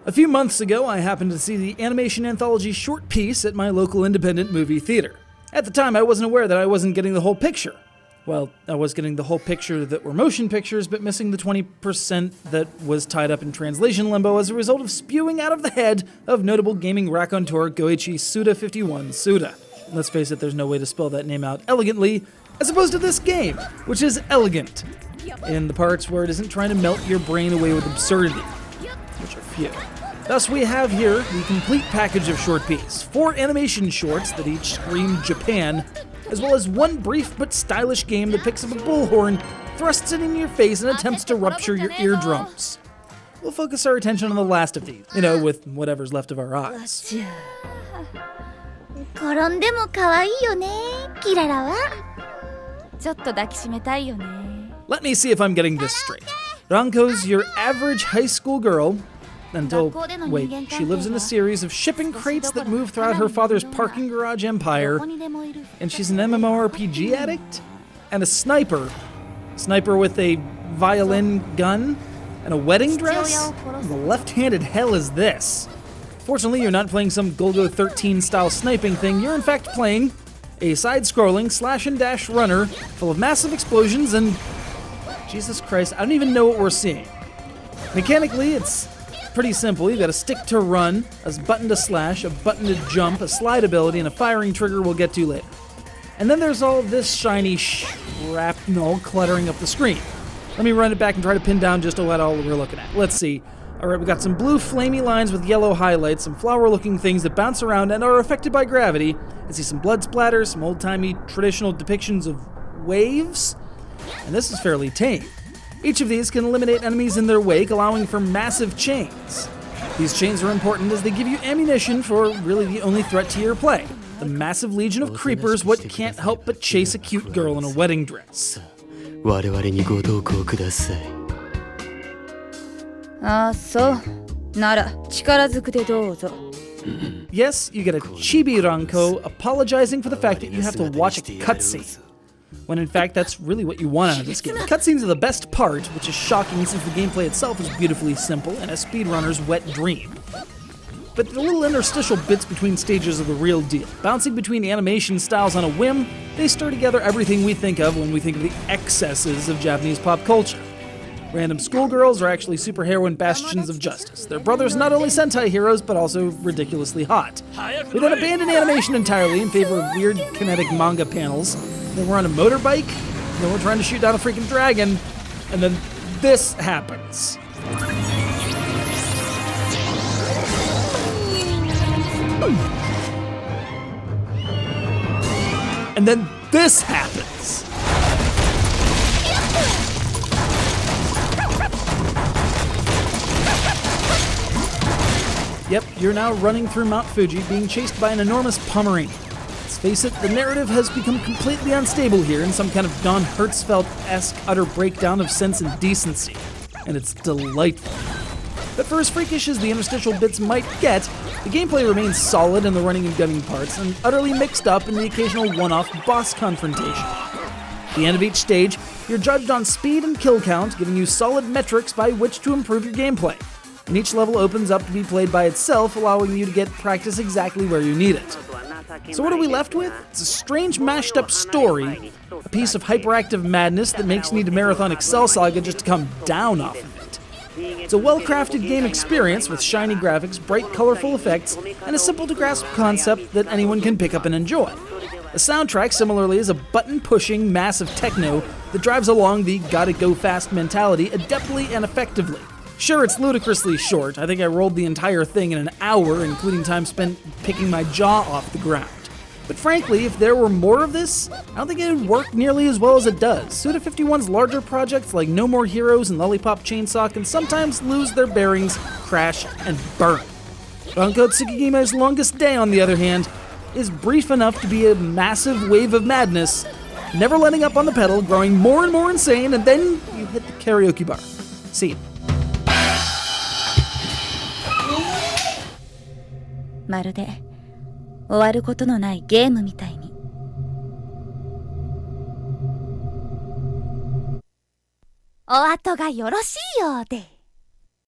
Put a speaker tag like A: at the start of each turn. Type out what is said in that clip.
A: A few months ago, I happened to see the animation anthology short piece at my local independent movie theater. At the time, I wasn't aware that I wasn't getting the whole picture. Well, I was getting the whole picture that were motion pictures, but missing the 20% that was tied up in translation limbo as a result of spewing out of the head of notable gaming raconteur Goichi Suda51 Suda. Let's face it, there's no way to spell that name out elegantly, as opposed to this game, which is elegant in the parts where it isn't trying to melt your brain away with absurdity, which are few. Thus, we have here the complete package of short piece, 4 animation shorts that each scream Japan, as well as one brief but stylish game that picks up a bullhorn, thrusts it in your face, and attempts to rupture your eardrums. We'll focus our attention on the last of these, with whatever's left of our eyes. Let me see if I'm getting this straight. Ranko's your average high school girl, she lives in a series of shipping crates that move throughout her father's parking garage empire, and she's an MMORPG addict, and a sniper with a violin gun, and a wedding dress? What the left-handed hell is this? Fortunately, you're not playing some Golgo 13 style sniping thing, you're in fact playing a side-scrolling slash-and-dash runner full of massive explosions and... Jesus Christ, I don't even know what we're seeing. Mechanically, it's pretty simple. You've got a stick to run, a button to slash, a button to jump, a slide ability, and a firing trigger we'll get to later. And then there's all this shiny shrapnel cluttering up the screen. Let me run it back and try to pin down just what all we're looking at. Let's see. Alright, we got some blue flamey lines with yellow highlights, some flower-looking things that bounce around and are affected by gravity. I see some blood splatters, some old-timey traditional depictions of waves, and this is fairly tame. Each of these can eliminate enemies in their wake, allowing for massive chains. These chains are important as they give you ammunition for really the only threat to your play. The massive legion of creepers what can't help but chase a cute girl in a wedding dress. Yes, you get a chibi Ranko apologizing for the fact that you have to watch a cutscene, when in fact that's really what you want out of this game. Cutscenes are the best part, which is shocking since the gameplay itself is beautifully simple and a speedrunner's wet dream. But the little interstitial bits between stages are the real deal. Bouncing between animation styles on a whim, they stir together everything we think of when we think of the excesses of Japanese pop culture. Random schoolgirls are actually superheroine bastions of justice. Their brothers not only Sentai heroes, but also ridiculously hot. We then abandon animation entirely in favor of weird kinetic manga panels. Then we're on a motorbike, then we're trying to shoot down a freaking dragon, and then this happens. And then this happens. Yep, you're now running through Mount Fuji, being chased by an enormous Pomeranian. Let's face it, the narrative has become completely unstable here in some kind of Don Hertzfeldt-esque utter breakdown of sense and decency. And it's delightful. But for as freakish as the interstitial bits might get, the gameplay remains solid in the running and gunning parts, and utterly mixed up in the occasional one-off boss confrontation. At the end of each stage, you're judged on speed and kill count, giving you solid metrics by which to improve your gameplay. And each level opens up to be played by itself, allowing you to get practice exactly where you need it. So what are we left with? It's a strange mashed up story, a piece of hyperactive madness that makes you need to marathon Excel Saga just to come down off of it. It's a well-crafted game experience with shiny graphics, bright colorful effects, and a simple-to-grasp concept that anyone can pick up and enjoy. The soundtrack, similarly, is a button-pushing, massive techno that drives along the gotta-go-fast mentality adeptly and effectively. Sure, it's ludicrously short. I think I rolled the entire thing in an hour, including time spent picking my jaw off the ground. But frankly, if there were more of this, I don't think it would work nearly as well as it does. Suda51's larger projects like No More Heroes and Lollipop Chainsaw can sometimes lose their bearings, crash, and burn. RANKO TSUKIGIME'S Longest Day, on the other hand, is brief enough to be a massive wave of madness, never letting up on the pedal, growing more and more insane, and then you hit the karaoke bar. See you.
B: まるで終わることのないゲームみたいに。お後がよろしいようで。